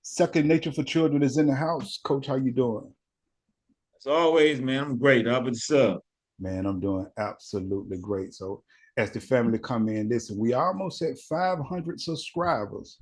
Second Nature for Children is in the house. Coach, how you doing? As always, man, I'm great. How about yourself? Man, I'm doing absolutely great. So as the family come in, listen, we almost at 500 subscribers.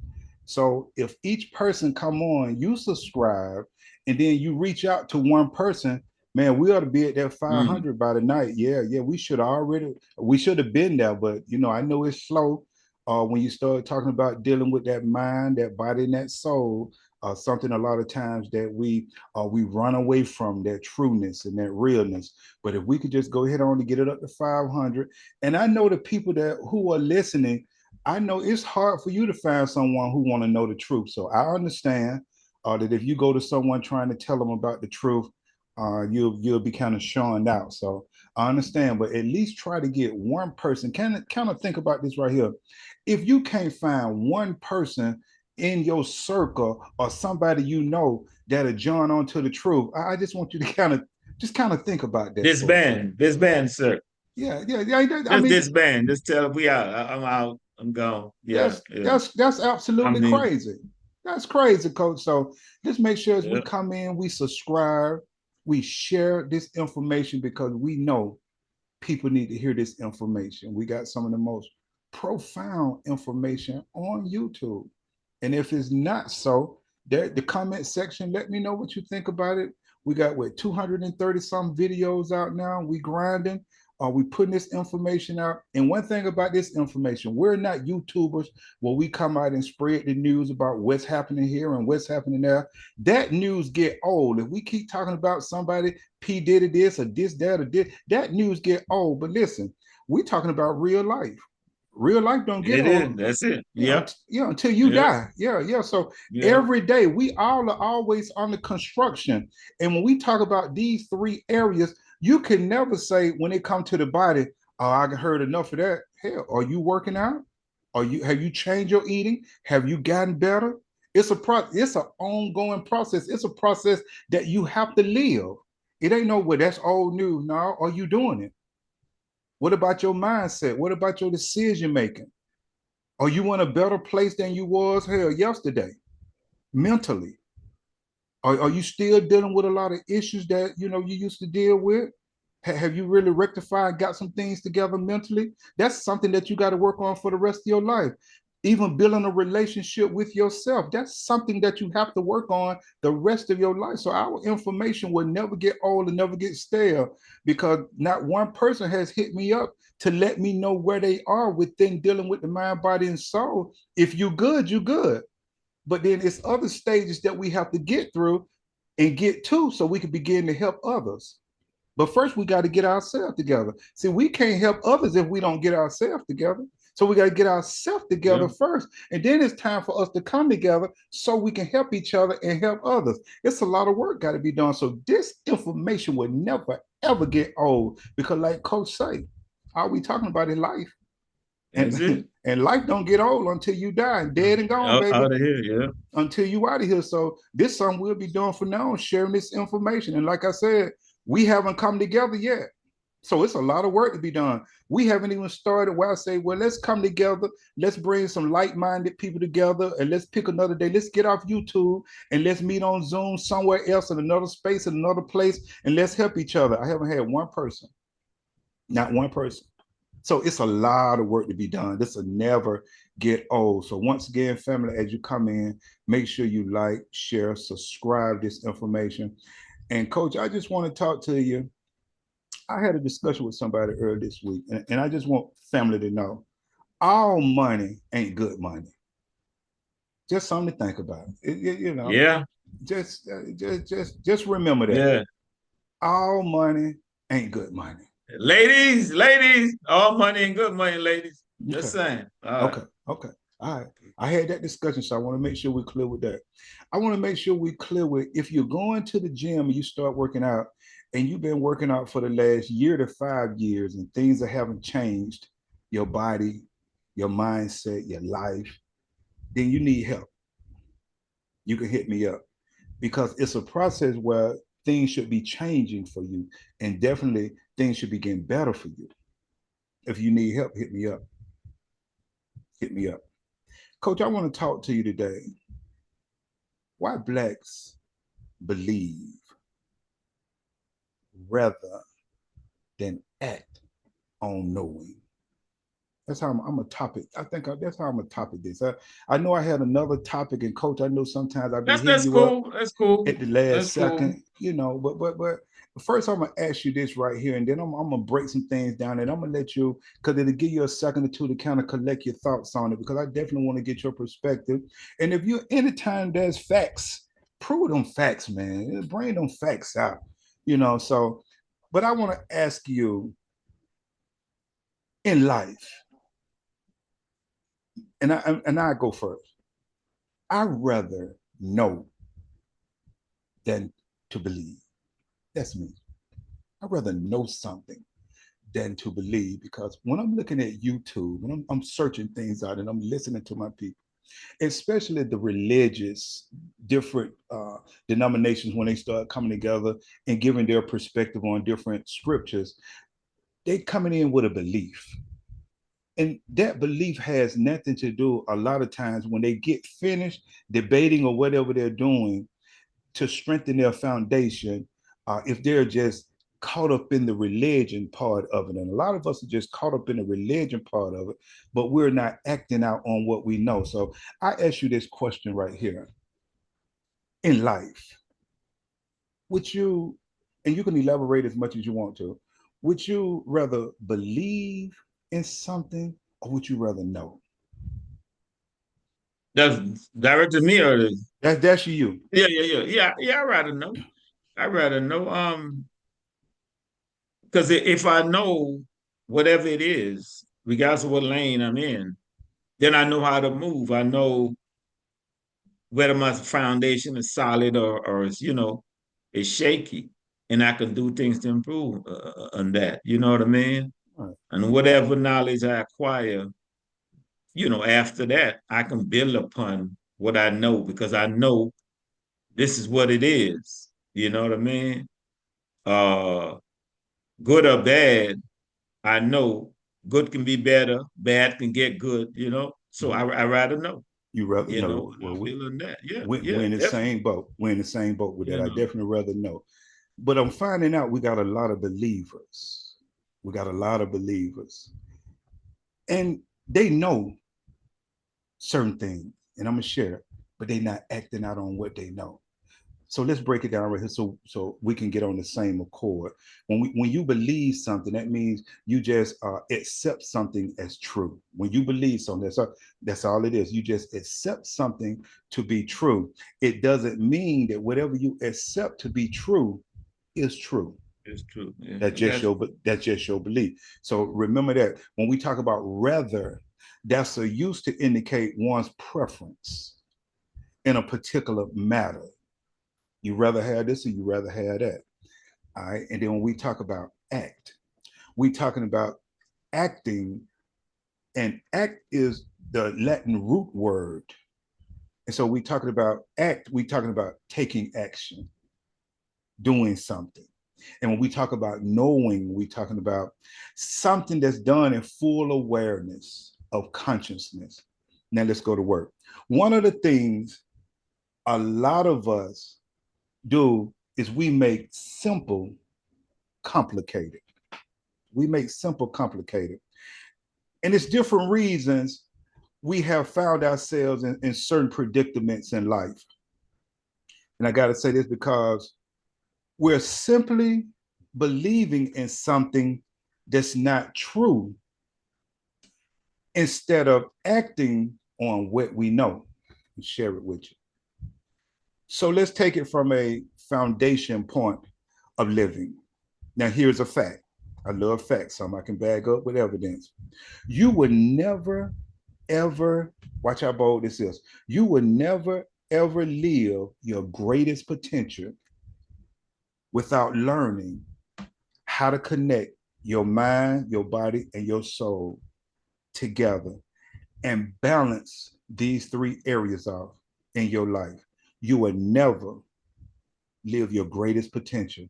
So if each person come on, you subscribe, and then you reach out to one person, man, we ought to be at that Mm. 500 by the night. Yeah, we should have been there, but I know it's slow. When you start talking about dealing with that mind, that body, and that soul, something a lot of times that we run away from that trueness and that realness. But if we could just go ahead on to get it up to 500, and I know the people that who are listening, I know it's hard for you to find someone who want to know the truth. So I understand that if you go to someone trying to tell them about the truth, you'll be kind of shunned out. So I understand, but at least try to get one person. Kind of think about this right here. If you can't find one person in your circle or somebody that'll join on to the truth, I just want you to kind of think about that, coach. Disband, sir. Yeah. I Just mean, disband. Just tell them we out. I'm out. I'm gone. Yeah, that's yeah. that's that's I absolutely mean, crazy. That's crazy, coach. So just make sure as we yeah. come in, we subscribe, we share this information because we know people need to hear this information. We got some of the most profound information on YouTube. And if it's not so, there the comment section, let me know what you think about it. We got what 230 some videos out now. We grinding. Are we putting this information out? And one thing about this information, we're not YouTubers where we come out and spread the news about what's happening here and what's happening there. That news get old. If we keep talking about somebody P Diddy this or this, that, or this, that news get old. But listen, we talking about real life. Real life don't get It old. is. That's it. Yeah, Yeah, yeah, until you yeah, die. Yeah. So yeah. every day we all are always under construction. And when we talk about these three areas, you can never say when it comes to the body, oh, I heard enough of that. Hell, are you working out? Have you changed your eating? Have you gotten better? It's an ongoing process. It's a process that you have to live. It ain't no well, that's old news. No, are you doing it? What about your mindset? What about your decision making? Are you in a better place than you was hell yesterday mentally? Are you still dealing with a lot of issues that you used to deal with? Have you really rectified, got some things together mentally? That's something that you got to work on for the rest of your life. Even building a relationship with yourself, that's something that you have to work on the rest of your life. So our information will never get old and never get stale because not one person has hit me up to let me know where they are within dealing with the mind, body, and soul. If you good, you good. But then it's other stages that we have to get through and get to so we can begin to help others. But first, we got to get ourselves together. See, we can't help others if we don't get ourselves together. So we got to get ourselves together Yeah. first. And then it's time for us to come together so we can help each other and help others. It's a lot of work got to be done. So this information will never, ever get old because, like Coach say, all we talking about is life. That's And it. and life don't get old until you die and dead and gone, baby, Out of here. Yeah. until you out of here. So this is something we'll be doing for now, sharing this information. And like I said, we haven't come together yet. So it's a lot of work to be done. We haven't even started where I say, well, let's come together. Let's bring some like-minded people together and let's pick another day. Let's get off YouTube and let's meet on Zoom somewhere else in another space, in another place, and let's help each other. I haven't had one person, not one person. So it's a lot of work to be done. This will never get old. So once again, family, as you come in, make sure you like, share, subscribe this information. And coach, I just want to talk to you. I had a discussion with somebody earlier this week, and I just want family to know all money ain't good money. Just something to think about. Yeah. Just remember that Yeah. all money ain't good money. Ladies, all money and good money, ladies. Okay. Just saying. All right. Okay. All right. I had that discussion, so I want to make sure we're clear with that. I want to make sure we're clear with if you're going to the gym and you start working out and you've been working out for the last year to 5 years and things that haven't changed, your body, your mindset, your life, then you need help. You can hit me up because it's a process where things should be changing for you and definitely things should be getting better for you. If you need help, hit me up. Hit me up. Coach, I want to talk to you today. why blacks believe rather than act on knowing. That's how I'm a topic. I think that's how I'm a topic this. I know I had another topic, and coach, I know sometimes I be hitting That's you up cool. That's cool. at the last That's cool. second, but first I'm gonna ask you this right here, and then I'm gonna break some things down, and I'm gonna let you, because it'll give you a second or two to kind of collect your thoughts on it, because I definitely want to get your perspective. And if you anytime there's facts, prove them facts, man. Bring them facts out, So, but I want to ask you in life, and I go first. I rather know than to believe. That's me. I'd rather know something than to believe, because when I'm looking at YouTube, when I'm searching things out and I'm listening to my people, especially the religious, different denominations, when they start coming together and giving their perspective on different scriptures, they coming in with a belief. And that belief has nothing to do a lot of times when they get finished debating or whatever they're doing to strengthen their foundation, if they're just caught up in the religion part of it. And a lot of us are just caught up in the religion part of it, but we're not acting out on what we know. So I ask you this question right here. In life, would you, and you can elaborate as much as you want to, would you rather believe in something or would you rather know? That's directed me or That's you. yeah. I rather know. I rather know. Because if I know whatever it is, regardless of what lane I'm in, then I know how to move. I know whether my foundation is solid or is, is shaky. And I can do things to improve on that. You know what I mean? Right. And whatever knowledge I acquire, after that, I can build upon what I know because I know this is what it is. You know what I mean? Uh, Good or bad, I know good can be better, bad can get good, So Mm-hmm. I rather know, You rather you know. know, Well, I feel in that. Yeah, we're yeah, in the definitely. same boat. We're in the same boat with that. You I know. definitely rather know. But I'm finding out we got a lot of believers. We got a lot of believers. And they know certain things. And I'm gonna share it, but they not acting out on what they know. So let's break it down right here so we can get on the same accord. When you believe something, that means you just accept something as true. When you believe something, that's all it is. You just accept something to be true. It doesn't mean that whatever you accept to be true is true. It's true. Yeah, That's I just got your you. that's just your belief. So remember that when we talk about rather, that's a use to indicate one's preference in a particular matter. You rather have this or you rather have that. All right. And then when we talk about act, we talking about acting, and act is the Latin root word. And so we talking about act, we talking about taking action, doing something. And when we talk about knowing, we talking about something that's done in full awareness of consciousness. Now let's go to work. One of the things a lot of us do is we make simple complicated. We make simple complicated. And it's different reasons we have found ourselves in certain predicaments in life. And I got to say this because we're simply believing in something that's not true instead of acting on what we know and share it with you. So let's take it from a foundation point of living. Now, here's a fact. I love facts, something I can bag up with evidence. You would never, ever, watch how bold this is. You would never, ever live your greatest potential without learning how to connect your mind, your body, and your soul together and balance these three areas off in your life. You will never live your greatest potential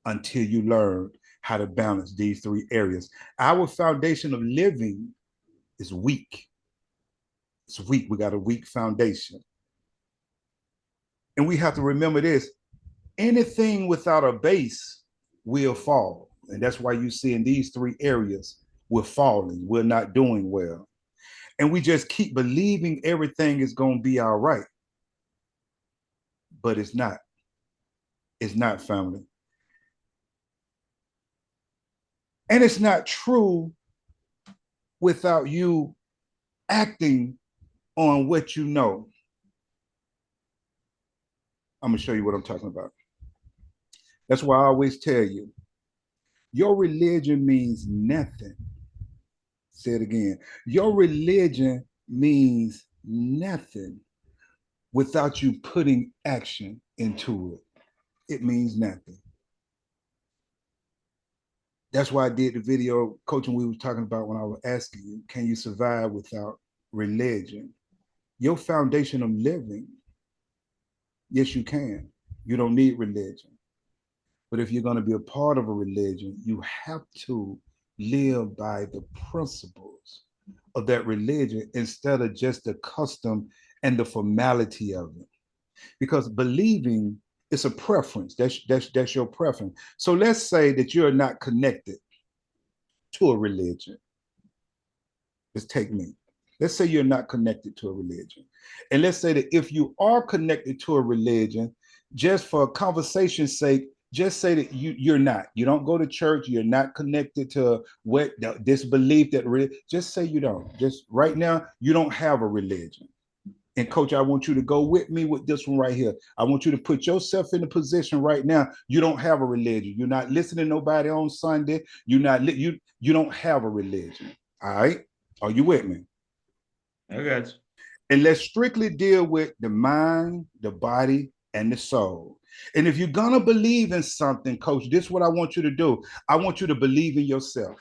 until you learn how to balance these three areas. Our foundation of living is weak. It's weak. We got a weak foundation. And we have to remember this: anything without a base will fall. And that's why you see in these three areas, we're falling, we're not doing well. And we just keep believing everything is going to be all right. But it's not. It's not, family. And it's not true without you acting on what you know. I'm going to show you what I'm talking about. That's why I always tell you, your religion means nothing. Say it again. Your religion means nothing without you putting action into it. It means nothing. That's why I did the video coaching we were talking about when I was asking you, can you survive without religion? Your foundation of living, yes, you can. You don't need religion. But if you're going to be a part of a religion, you have to live by the principles of that religion instead of just the custom and the formality of it. Because believing is a preference. That's your preference. So let's say that you're not connected to a religion. Let's take me. Let's say you're not connected to a religion. And let's say that if you are connected to a religion, just for conversation's sake, just say that you're not. You don't go to church. You're not connected to what this belief that just say you don't. Just right now, you don't have a religion. And coach, I want you to go with me with this one right here. I want you to put yourself in a position right now. You don't have a religion. You're not listening to nobody on Sunday. You're not you don't have a religion. All right. Are you with me? I got you. And let's strictly deal with the mind, the body, and the soul. And if you're gonna believe in something, coach, this is what I want you to do. I want you to believe in yourself.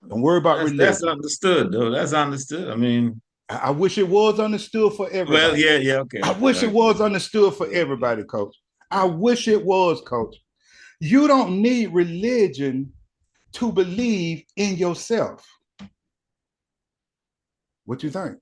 Don't worry about religion. That's understood, though. That's understood. I mean, I wish it was understood for everybody. Well, yeah, okay. I wish it was understood for everybody, coach. I wish it was, coach. You don't need religion to believe in yourself. What you think?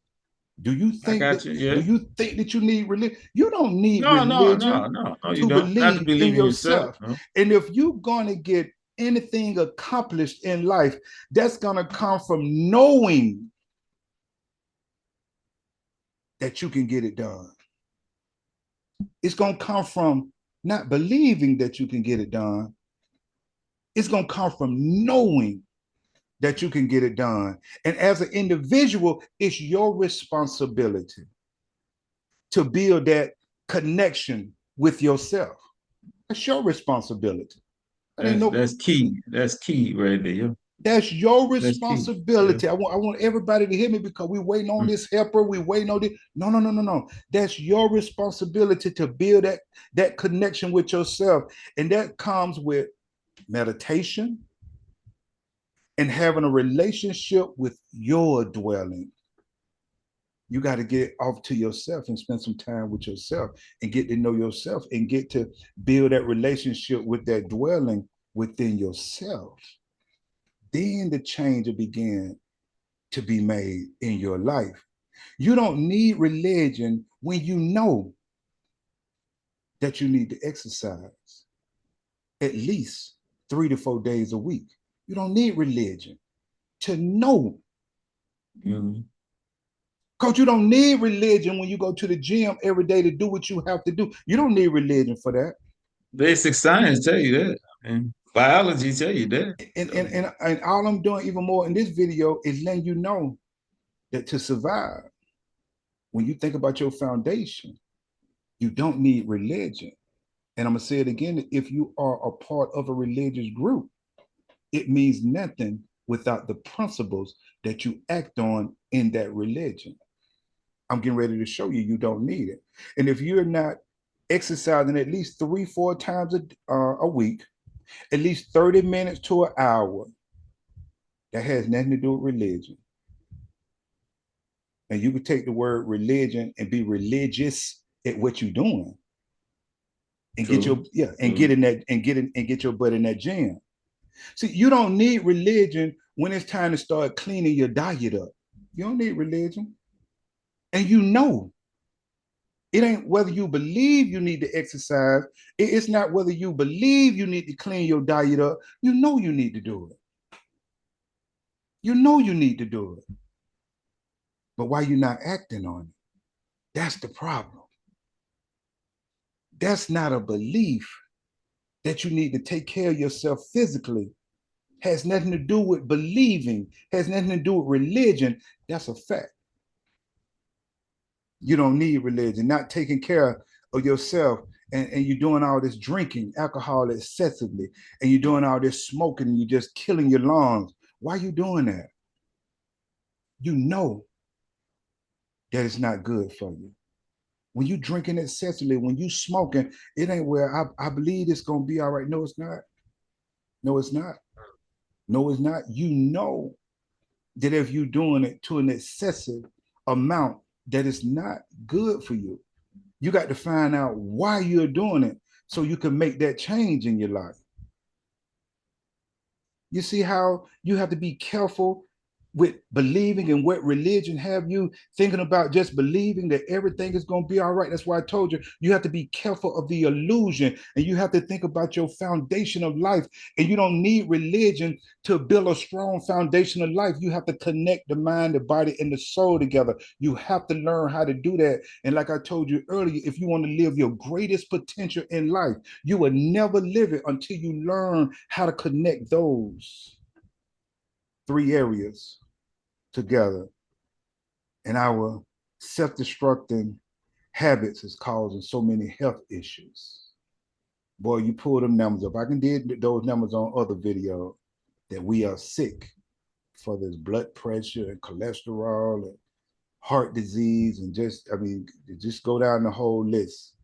Do you think do you think that you need religion? You don't need religion to believe in yourself. No. And if you're going to get anything accomplished in life, that's going to come from knowing that you can get it done. It's going to come from not believing that you can get it done. It's going to come from knowing that you can get it done. And as an individual, it's your responsibility to build that connection with yourself. That's your responsibility. That's key. That's key right there. That's your responsibility. Yeah. I want everybody to hear me because we're waiting on this helper. We're waiting on this. No. That's your responsibility to build that connection with yourself. And that comes with meditation and having a relationship with your dwelling. You got to get off to yourself and spend some time with yourself and get to know yourself and get to build that relationship with that dwelling within yourself. Then the change will begin to be made in your life. You don't need religion when you know that you need to exercise at least 3 to 4 days a week. You don't need religion to know. Mm-hmm. Coach, you don't need religion when you go to the gym every day to do what you have to do. You don't need religion for that. Basic science tell you that. And biology tell you that. And all I'm doing even more in this video is letting you know that to survive, when you think about your foundation, you don't need religion. And I'm going to say it again, if you are a part of a religious group, it means nothing without the principles that you act on in that religion. I'm getting ready to show you, you don't need it. And if you're not exercising at least 3-4 times a week, at least 30 minutes to an hour, that has nothing to do with religion. And you could take the word religion and be religious at what you're doing. And get your get in that and get your butt in that gym. See, you don't need religion when it's time to start cleaning your diet up. You don't need religion. And you know It ain't whether you believe you need to exercise. It's not whether you believe you need to clean your diet up. You know you need to do it. You know you need to do it. But why you not acting on it? That's the problem. That's not a belief that you need to take care of yourself physically. Has nothing to do with believing, has nothing to do with religion. That's a fact. You don't need religion, not taking care of yourself. And you're doing all this drinking alcohol excessively, and you're doing all this smoking, and you're just killing your lungs. Why are you doing that? You know that it's not good for you. When you drinking excessively, when you smoking, it ain't where I believe it's gonna be all right. No, it's not. No, it's not. No, it's not. You know that if you're doing it to an excessive amount, that it's not good for you. You got to find out why you're doing it so you can make that change in your life. You see how you have to be careful with believing and what religion have you thinking about just believing that everything is going to be all right. That's why I told you you have to be careful of the illusion, and you have to think about your foundation of life. And you don't need religion to build a strong foundation of life. You have to connect the mind, the body, and the soul together. You have to learn how to do that. And like I told you earlier, if you want to live your greatest potential in life, you will never live it until you learn how to connect those three areas together. And our self-destructing habits is causing so many health issues. Boy, you pull them numbers up. I can did those numbers on other video that we are sick for this blood pressure and cholesterol and heart disease and just go down the whole list.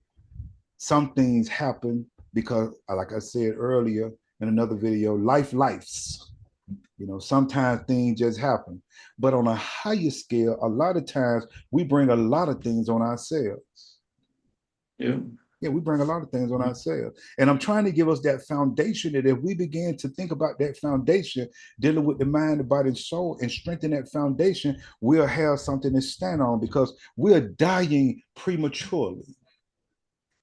Some things happen because, like I said earlier in another video, lives. Sometimes things just happen. But on a higher scale, a lot of times we bring a lot of things on ourselves. Yeah. Yeah, we bring a lot of things on ourselves. And I'm trying to give us that foundation that if we begin to think about that foundation, dealing with the mind, the body, and soul, and strengthen that foundation, we'll have something to stand on because we're dying prematurely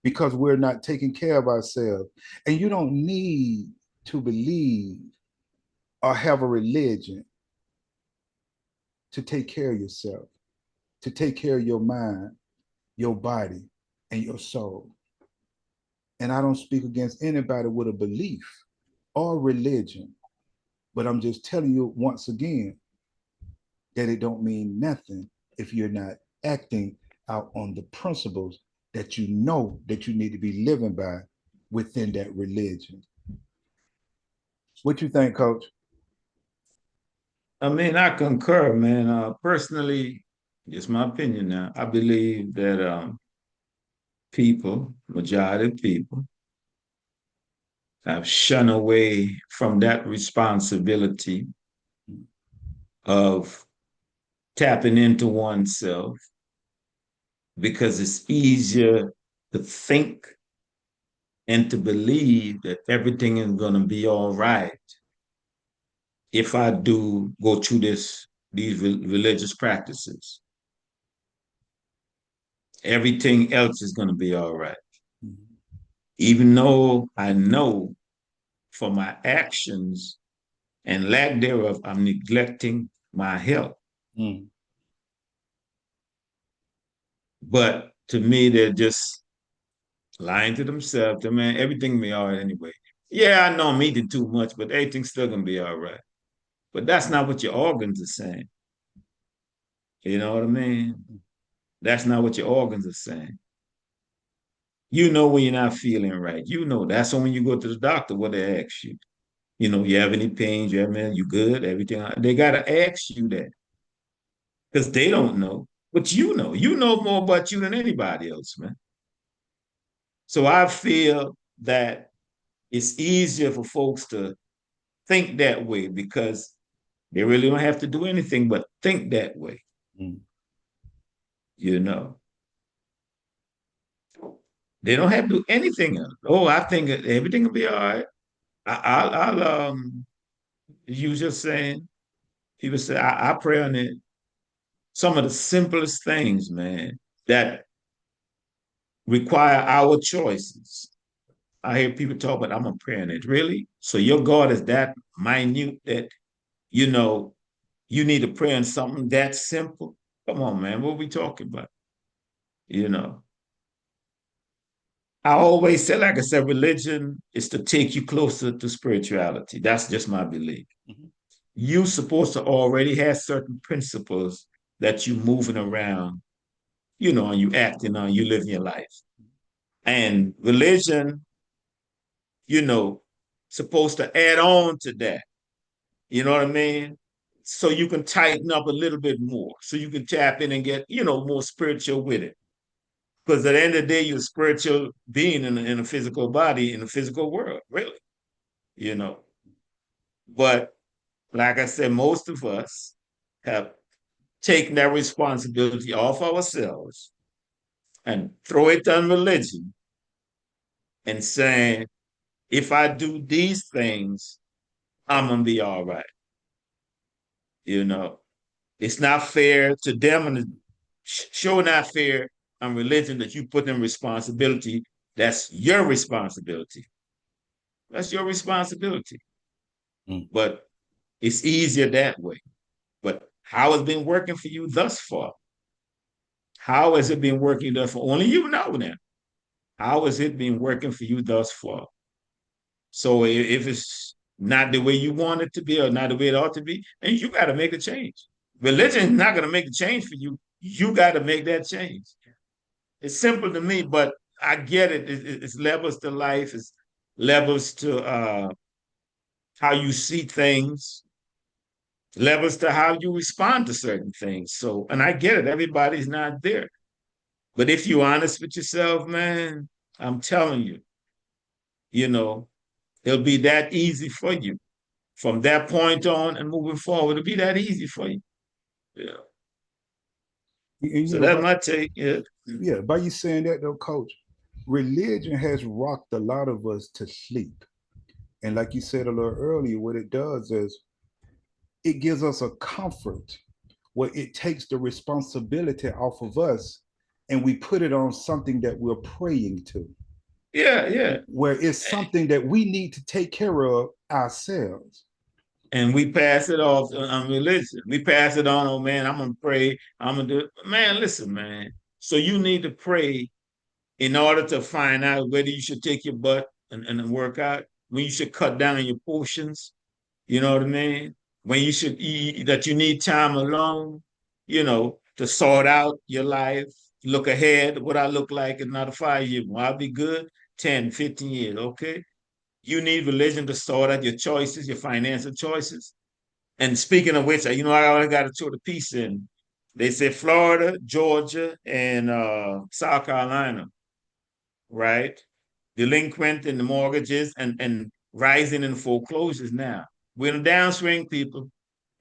because we're not taking care of ourselves. And you don't need to believe or have a religion to take care of yourself, to take care of your mind, your body, and your soul. And I don't speak against anybody with a belief or religion, but I'm just telling you once again that it don't mean nothing if you're not acting out on the principles that you know that you need to be living by within that religion. What you think, Coach? I mean, I concur, man. Personally, just my opinion now. I believe that majority of people, have shunned away from that responsibility of tapping into oneself because it's easier to think and to believe that everything is going to be all right if I do go through these religious practices. Everything else is going to be all right. Mm-hmm. Even though I know for my actions and lack thereof, I'm neglecting my health. Mm-hmm. But to me, they're just lying to themselves. Man, everything will be all right anyway. Yeah, I know I'm eating too much, but everything's still gonna be all right. But that's not what your organs are saying. You know what I mean? That's not what your organs are saying. You know when you're not feeling right. You know that's when you go to the doctor, what they ask you. You have any pains? You have man, you good? Everything. They gotta ask you that because they don't know, but you know. You know more about you than anybody else, man. So I feel that it's easier for folks to think that way because they really don't have to do anything but think that way, Mm-hmm. you know. They don't have to do anything else. Oh, I think everything will be all right. I'll you just saying, people say, I pray on it. Some of the simplest things, man, that require our choices. I hear people talk about, I'm a praying it. Really? So your God is that minute that, you know, you need to pray on something that simple? Come on, man. What are we talking about? You know, I always say, like I said, religion is to take you closer to spirituality. That's just my belief. Mhm. You're supposed to already have certain principles that you're moving around, and you acting on, you living your life. And religion, you know, supposed to add on to that. You know what I mean? So you can tighten up a little bit more. So you can tap in and get, more spiritual with it. Because at the end of the day, you're a spiritual being in a physical body, in a physical world, really, you know. But like I said, most of us have taken that responsibility off ourselves and throw it on religion and saying, if I do these things, I'm gonna be all right. You know, it's not fair to them, and sure not fair on religion that you put them responsibility. That's your responsibility. That's your responsibility. Mm. But it's easier that way. But how has it been working for you thus far? How has it been working thus far? Only you know now. How has it been working for you thus far? So if it's not the way you want it to be or not the way it ought to be, then you got to make a change. Religion is not going to make the change for you. You got to make that change. It's simple to me, but I get it. It's levels to life. It's levels to how you see things, levels to how you respond to certain things. So, and I get it. Everybody's not there. But if you're honest with yourself, man, I'm telling you, you know, it'll be that easy for you from that point on and moving forward. It'll be that easy for you. Yeah. And So that's my take. Yeah. yeah, by you saying that though, coach, religion has rocked a lot of us to sleep. And like you said a little earlier, what it does is it gives us a comfort where it takes the responsibility off of us and we put it on something that we're praying to, Yeah, yeah. where it's something that we need to take care of ourselves. And we pass it off on religion. We pass it on, oh man, I'm gonna pray, I'm gonna do it. Man, listen, man. So you need to pray in order to find out whether you should take your butt and work out, when you should cut down your portions, you know what I mean? When you should eat, that you need time alone, to sort out your life, look ahead, what I look like in another 5 years. Will I be good? 10, 15 years, okay? You need religion to sort out your choices, your financial choices. And speaking of which, I already got to throw the piece in. They said Florida, Georgia, and South Carolina, right? Delinquent in the mortgages and rising in foreclosures now. We're in a downswing, people.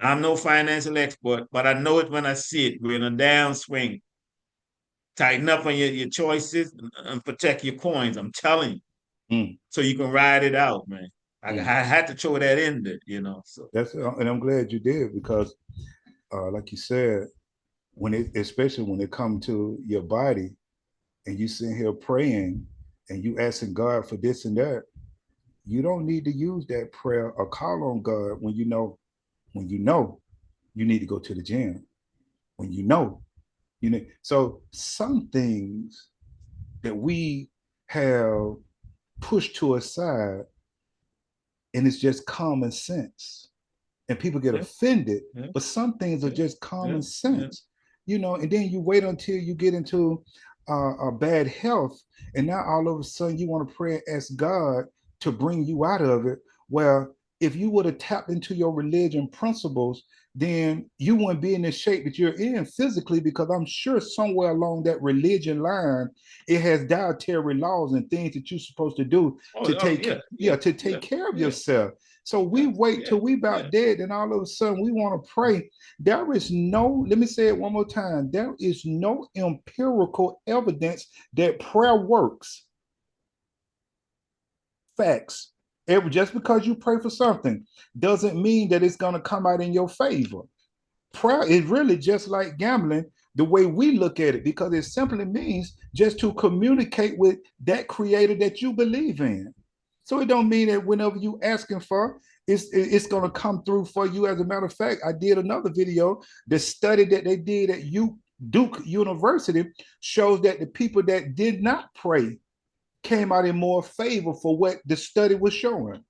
I'm no financial expert, but I know it when I see it. We're in a downswing. Tighten up on your choices and protect your coins. I'm telling you, Mm, so you can ride it out, man. I mm. had to throw that in there. So That's and I'm glad you did because, like you said, especially when it comes to your body, and you sitting here praying, and you asking God for this and that, you don't need to use that prayer or call on God when you know you need to go to the gym. When so some things that we have pushed to a side, and it's just common sense, and people get yeah, offended, yeah, but some things are yeah, just yeah, common yeah. sense, and then you wait until you get into a bad health, and now all of a sudden you want to pray and ask God to bring you out of it. Well, if you would have tapped into your religion principles, then you wouldn't be in the shape that you're in physically, because I'm sure somewhere along that religion line it has dietary laws and things that you're supposed to do Oh, to oh take yeah, yeah yeah, to yeah, take care of yeah, yourself. So we yeah, wait yeah, till we about yeah. dead, and all of a sudden we want to pray. There is no, let me say it one more time. There is no empirical evidence that prayer works. Facts. Just because you pray for something doesn't mean that it's going to come out in your favor. Prayer is really just like gambling. the way we look at it, because it simply means just to communicate with that creator that you believe in. So it don't mean that whenever you asking for, it's going to come through for you. As a matter of fact, I did another video. The study that they did at Duke University shows that the people that did not pray came out in more favor for what the study was showing.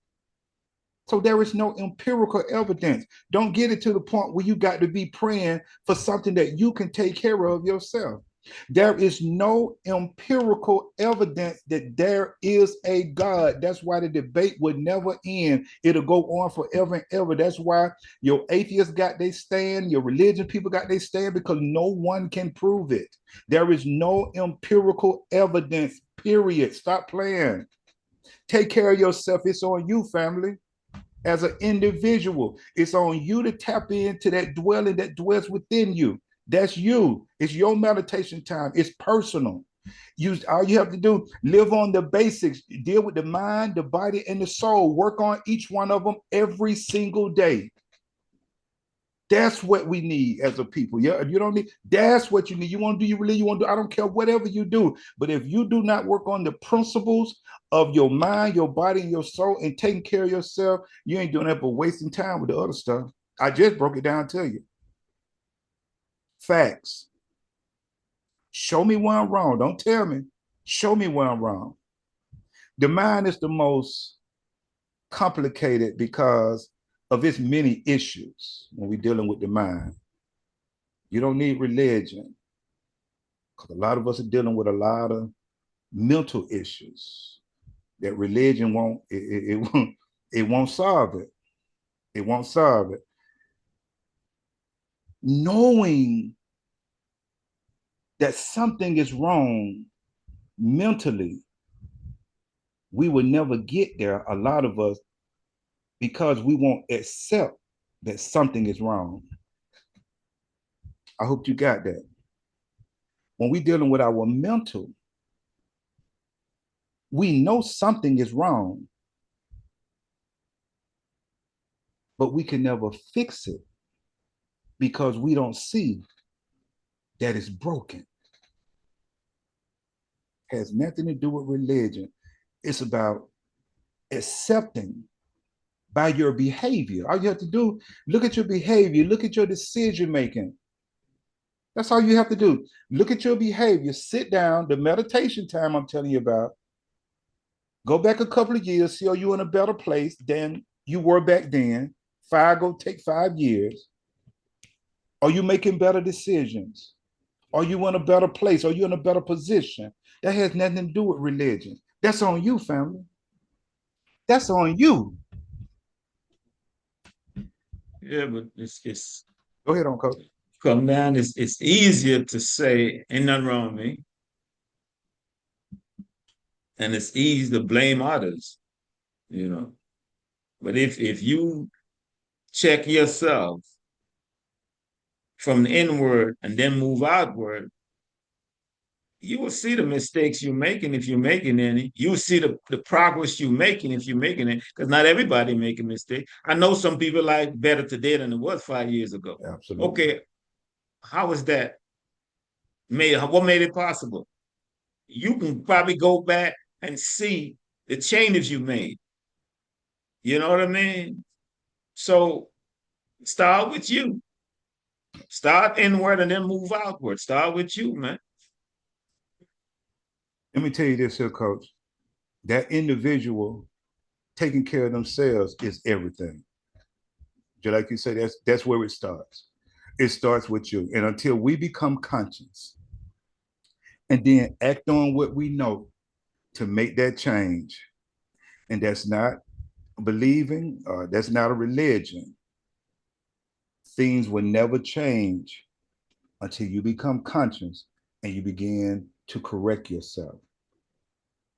So there is no empirical evidence. Don't get it to the point where you got to be praying for something that you can take care of yourself. There is no empirical evidence that there is a God. That's why the debate would never end. It'll go on forever and ever. That's why your atheists got their stand, your religion people got their stand, because no one can prove it. There is no empirical evidence, period. Stop playing. Take care of yourself. It's on you, family. As an individual, it's on you to tap into that dwelling that dwells within you. That's you. It's your meditation time. It's personal. All you have to do, live on the basics, deal with the mind, the body, and the soul. Work on each one of them every single day. That's what we need as a people. Yeah, you don't need, that's what you need. You want to do your religion, you want to do, I don't care, whatever you do. But if you do not work on the principles of your mind, your body, and your soul, and taking care of yourself, you ain't doing that but wasting time with the other stuff. I just broke it down to you. Facts. Show me where I'm wrong. Don't tell me. Show me where I'm wrong. The mind is the most complicated because of its many issues when we're dealing with the mind. You don't need religion, because a lot of us are dealing with a lot of mental issues that religion won't, it won't solve it. It won't solve it. Knowing that something is wrong mentally, we will never get there, a lot of us, because we won't accept that something is wrong. I hope you got that. When we're dealing with our mental, we know something is wrong, but we can never fix it because we don't see that it's broken. It has nothing to do with religion. It's about accepting by your behavior. All you have to do, look at your behavior, look at your decision making. That's all you have to do. Look at your behavior, sit down, the meditation time I'm telling you about. Go back a couple of years, see, are you in a better place than you were back then? Take 5 years. Are you making better decisions? Are you in a better place? Are you in a better position? That has nothing to do with religion. That's on you, family. That's on you. Yeah, but it's Go ahead, on coach. Come down. It's easier to say ain't nothing wrong with me, and it's easy to blame others, you know. But if you check yourself from the inward and then move outward, you will see the mistakes you're making if you're making any. You will see the progress you're making if you're making it, because not everybody making mistakes. I know some people like better today than it was 5 years ago. Absolutely. Okay, how is that made? What made it possible? You can probably go back and see the changes you made. You know what I mean? So start with you. Start inward and then move outward. Start with you, man. Let me tell you this here, coach. That individual taking care of themselves is everything. Just like you say, that's where it starts. It starts with you. And until we become conscious and then act on what we know to make that change, and that's not believing, that's not a religion, things will never change until you become conscious and you begin to correct yourself.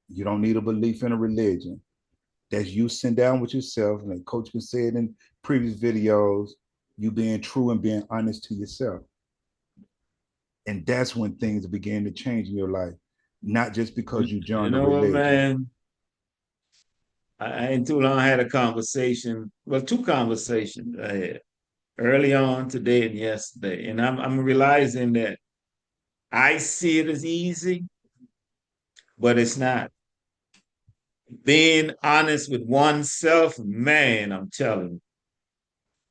You don't need a belief in a religion. That's you sitting down with yourself, and like Coach has said in previous videos, you being true and being honest to yourself. And that's when things begin to change in your life, not just because you joined a religion. What, man? I ain't too long had a conversation, well, 2 conversations I had early on today and yesterday. And I'm realizing that I see it as easy, but it's not. Being honest with oneself, man, I'm telling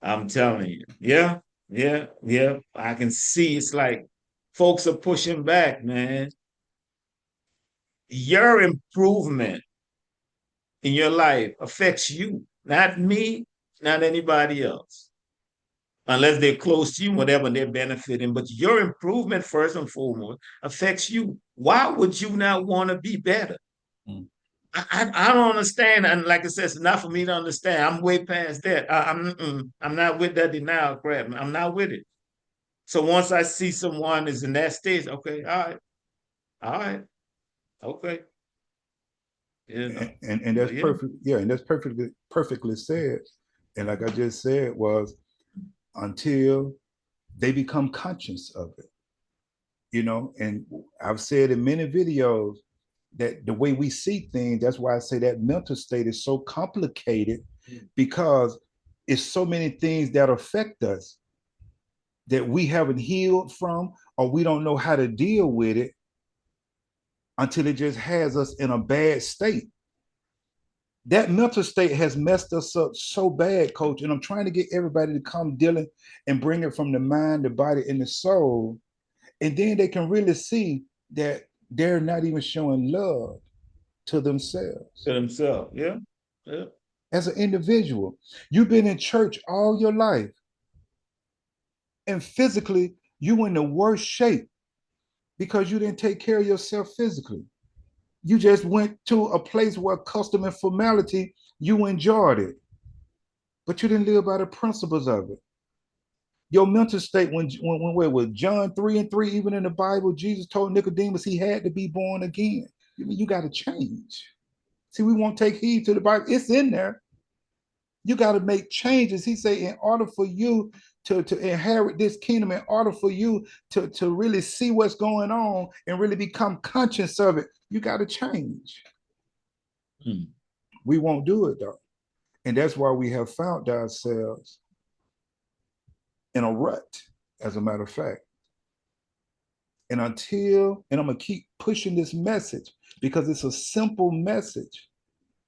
you. Yeah, yeah, yeah. I can see it's like folks are pushing back, man. Your improvement in your life affects you, not me, not anybody else, unless they're close to you, whatever they're benefiting. But your improvement, first and foremost, affects you. Why would you not want to be better? Mm. I don't understand. And like I said, it's not for me to understand. I'm way past that. I'm not with that denial crap. I'm not with it. So once I see someone is in that stage, okay, all right, okay, you know. And that's But yeah, perfect. Yeah, and that's perfectly said. And like I just said, was until they become conscious of it, you know. And I've said in many videos that the way we see things, that's why I say that mental state is so complicated, because it's so many things that affect us that we haven't healed from, or we don't know how to deal with it until it just has us in a bad state. That mental state has messed us up so bad, coach. And I'm trying to get everybody to come dealing and bring it from the mind, the body, and the soul. And then they can really see that they're not even showing love to themselves to themselves. Yeah, yeah. as an individual. You've been in church all your life, and physically, you in the worst shape because you didn't take care of yourself physically. You just went to a place where custom and formality, you enjoyed it, but you didn't live by the principles of it. Your mental state, when with John 3:3, even in the Bible, Jesus told Nicodemus he had to be born again. You got to change. See, we won't take heed to the Bible. It's in there. You got to make changes. He said, in order for you to inherit this kingdom, in order for you to really see what's going on and really become conscious of it, you got to change. Hmm. We won't do it though. And that's why we have found ourselves in a rut, as a matter of fact. And I'm going to keep pushing this message because it's a simple message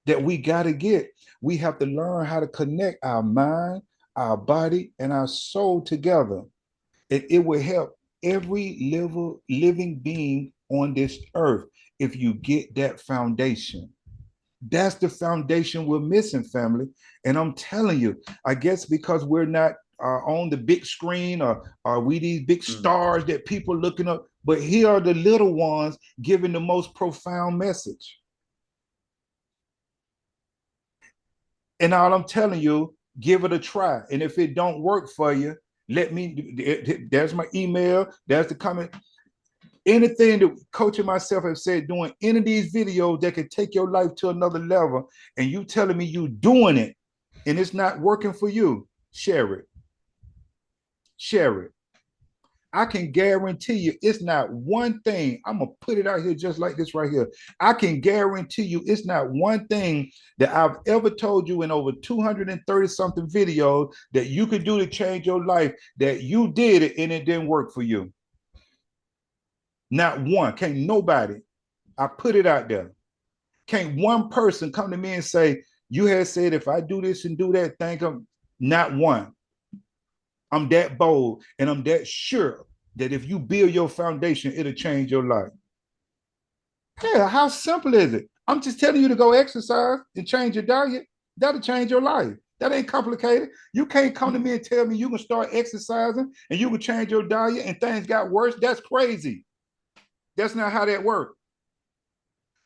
that we got to get. We have to learn how to connect our mind, our body, and our soul together. It will help every living being on this earth if you get that foundation. That's the foundation we're missing, family. And I'm telling you, I guess because we're not on the big screen, or are we these big Hmm. stars that people looking up? But here are the little ones giving the most profound message. And all I'm telling you, give it a try. And if it don't work for you, let me, there's my email, there's the comment. Anything that coach and myself have said doing any of these videos that could take your life to another level, and you telling me you doing it and it's not working for you, share it. Share it. I can guarantee you it's not one thing. I'm going to put it out here just like this right here. I can guarantee you it's not one thing that I've ever told you in over 230 something videos that you could do to change your life, that you did it and it didn't work for you. Not one. Can't nobody. I put it out there. Can't one person come to me and say, you had said if I do this and do that, thank them. Not one. I'm that bold and I'm that sure that if you build your foundation, it'll change your life. Yeah, how simple is it? I'm just telling you to go exercise and change your diet. That'll change your life. That ain't complicated. You can't come to me and tell me you can start exercising and you can change your diet and things got worse. That's crazy. That's not how that works.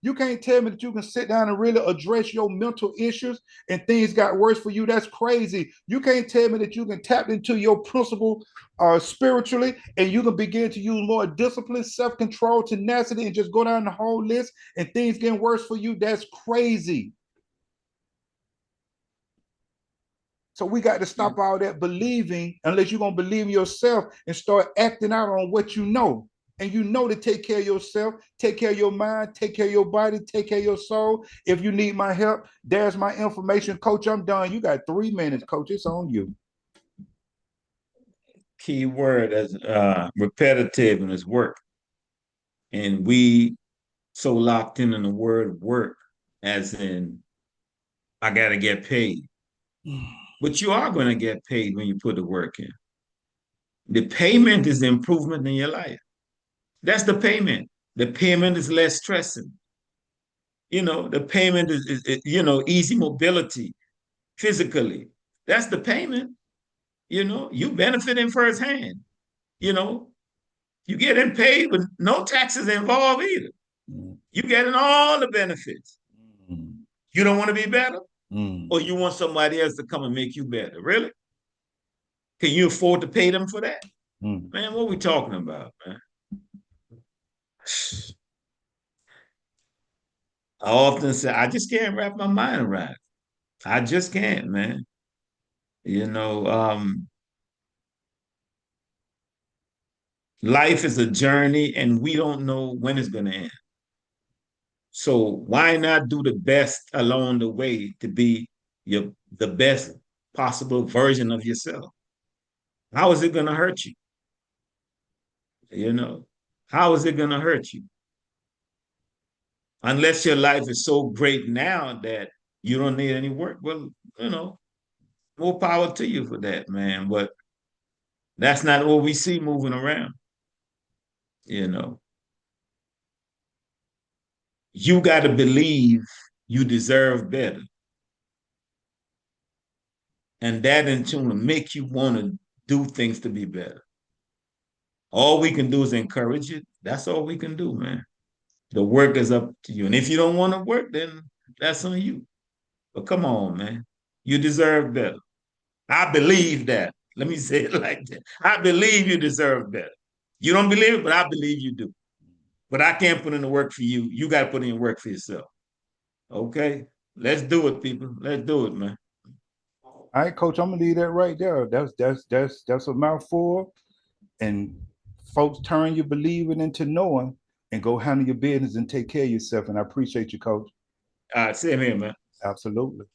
You can't tell me that you can sit down and really address your mental issues and things got worse for you. That's crazy. You can't tell me that you can tap into your principle spiritually and you can begin to use more discipline, self-control, tenacity, and just go down the whole list and things getting worse for you. That's crazy. So we got to stop all that believing unless you're going to believe in yourself and start acting out on what you know. And you know to take care of yourself, take care of your mind, take care of your body, take care of your soul. If you need my help, there's my information. Coach, I'm done. You got 3 minutes, coach. It's on you. Key word as repetitive and it's work. And we so locked in the word work, as in, I got to get paid. But you are going to get paid when you put the work in. The payment is the improvement in your life. That's the payment. The payment is less stressing. The payment is easy mobility physically. That's the payment. You benefiting firsthand. You know, you getting paid with no taxes involved either. Mm. You getting all the benefits. Mm. You don't want to be better, Mm. or you want somebody else to come and make you better. Really? Can you afford to pay them for that? Mm. Man, what are we talking about, man? I often say, I just can't wrap my mind around it. I just can't, man. You know, um, Life is a journey and we don't know when it's going to end. So why not do the best along the way to be the best possible version of yourself? How is it going to hurt you? You know, how is it going to hurt you? Unless your life is so great now that you don't need any work. Well, more power to you for that, man. But that's not what we see moving around. You know, you got to believe you deserve better. And that in turn will make you want to do things to be better. All we can do is encourage it. That's all we can do, man. The work is up to you. And if you don't want to work, then that's on you. But come on, man. You deserve better. I believe that. Let me say it like that. I believe you deserve better. You don't believe it, but I believe you do. But I can't put in the work for you. You got to put in the work for yourself. Okay? Let's do it, people. Let's do it, man. All right, coach, I'm gonna leave that right there. That's a mouthful. And folks, turn your believing into knowing and go handle your business and take care of yourself. And I appreciate you, coach. All right, same here, man. Absolutely.